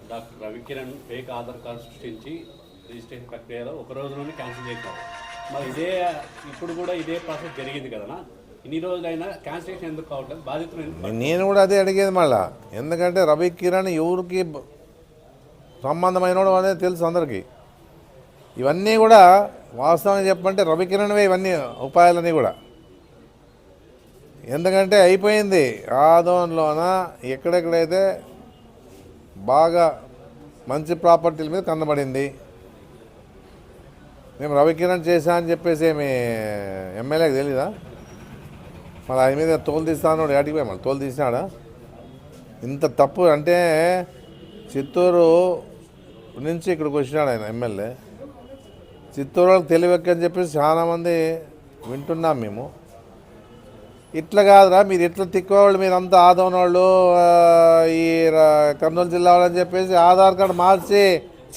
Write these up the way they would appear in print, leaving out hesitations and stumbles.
Doctor Ravikiran fake Aadhaar card సృష్టించి registration ప్రక్రియలో ఒక రోజులోనే క్యాన్సిల్ చేశారు. మరి ఇప్పుడు కూడా ఇదే ప్రాసెస్ జరిగింది కదా, ఇన్ని రోజులైనా క్యాన్సిలేషన్ ఎందుకు కావట్లేదు? బాధితులు నేను కూడా అదే అడిగేది మళ్ళా. ఎందుకంటే రవికిరణ్ ఎవరికి సంబంధమైన అనేది తెలుసు అందరికీ. ఇవన్నీ కూడా వాస్తవంగా చెప్పంటే రవికిరణ్వే ఇవన్నీ ఉపాయాలన్నీ కూడా. ఎందుకంటే అయిపోయింది ఆదోన్లోన ఎక్కడెక్కడైతే బాగా మంచి ప్రాపర్టీల మీద కన్నబడింది. మేము రవికిరణ్ చేశా అని చెప్పేసి మీ ఎమ్మెల్యేకి తెలీదా? మళ్ళీ ఆయన మీద తోలు తీస్తాను ఏటికి పోయి మళ్ళీ తోలు తీసినాడా? ఇంత తప్పు అంటే చిత్తూరు నుంచి ఇక్కడికి వచ్చినాడు ఆయన ఎమ్మెల్యే. చిత్తూరు వాళ్ళకి తెలివెక్క అని చెప్పేసి చాలామంది వింటున్నాం మేము. ఇట్లా కాదురా, మీరు ఇట్లా తిక్కోవాళ్ళు, మీరంతా ఆదోన్ వాళ్ళు, ఈ కర్నూలు జిల్లా వాళ్ళు అని చెప్పేసి ఆధార్ కార్డు మార్చి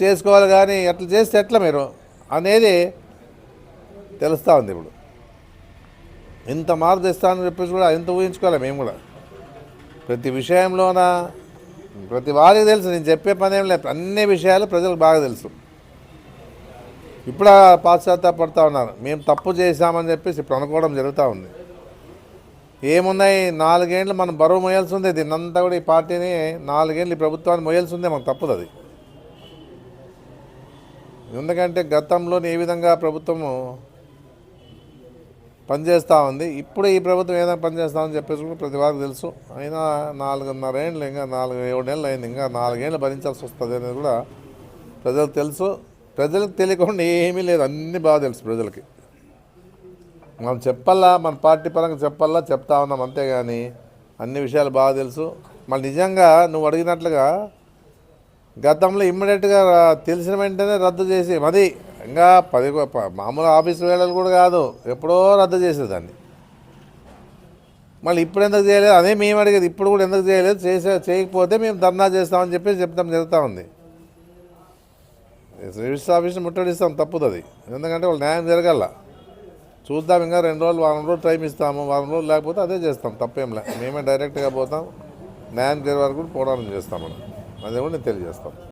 చేసుకోవాలి, కానీ ఎట్లా చేస్తే ఎట్లా మీరు అనేది తెలుస్తూ ఉంది. ఇప్పుడు ఇంత మార్పు తెస్తానని చెప్పేసి కూడా ఎంత ఊహించుకోవాలి మేము కూడా. ప్రతి విషయంలోన ప్రతి వారికి తెలుసు, నేను చెప్పే పని ఏం లేదు. అన్ని విషయాలు ప్రజలకు బాగా తెలుసు. ఇప్పుడు పాశ్చాత్యపడుతూ ఉన్నారు, మేము తప్పు చేశామని చెప్పేసి ఇప్పుడు అనుకోవడం జరుగుతూ ఉంది. ఏమున్నాయి, 4 ఏళ్ళు మనం బరువు మోయాల్సి ఉంది. దీన్నంతా కూడా ఈ పార్టీని 4 ఏళ్ళు ఈ ప్రభుత్వాన్ని మోయాల్సి ఉంది. మనకు తప్పదు అది. ఎందుకంటే గతంలో ఏ విధంగా ప్రభుత్వము పనిచేస్తూ ఉంది, ఇప్పుడు ఈ ప్రభుత్వం ఏదైనా పనిచేస్తామని చెప్పేసి కూడా ప్రతి వారికి తెలుసు. అయినా 4.5 ఏళ్ళు, ఇంకా 4-7 నెలలు అయింది, ఇంకా 4 ఏళ్ళు భరించాల్సి వస్తుంది అనేది కూడా ప్రజలకు తెలుసు. ప్రజలకు తెలియకుండా ఏమీ లేదు, అన్నీ బాగా తెలుసు ప్రజలకి. మనం చెప్పాలా, మన పార్టీ పరంగా చెప్పాలా, చెప్తా ఉన్నాం అంతేగాని అన్ని విషయాలు బాగా తెలుసు. మళ్ళీ నిజంగా నువ్వు అడిగినట్లుగా గతంలో ఇమ్మీడియట్గా తెలిసిన వెంటనే రద్దు చేసి, మరి ఇంకా మామూలు ఆఫీసు వేళలు కూడా కాదు, ఎప్పుడో రద్దు చేసేదాన్ని. మళ్ళీ ఇప్పుడు ఎందుకు చేయలేదు అదే మేము అడిగేది. ఇప్పుడు కూడా ఎందుకు చేయలేదు, చేయకపోతే మేము ధర్నా చేస్తామని చెప్పి చెప్తాం జరుగుతూ ఉంది. రిజిస్టర్ ఆఫీస్ని ముట్టడిస్తాం, తప్పుదు అది. ఎందుకంటే వాళ్ళు న్యాయం జరగాల. చూద్దాం, ఇంకా 2 రోజులు, వారం రోజులు టైం ఇస్తాము. వారం రోజులు లేకపోతే అదే చేస్తాం, తప్పేంలే. మేమే డైరెక్ట్గా పోతాం, న్యాయం జరిగే వరకు కూడా పోవడానికి చేస్తాం. మనం అదే కూడా నేను తెలియజేస్తాం.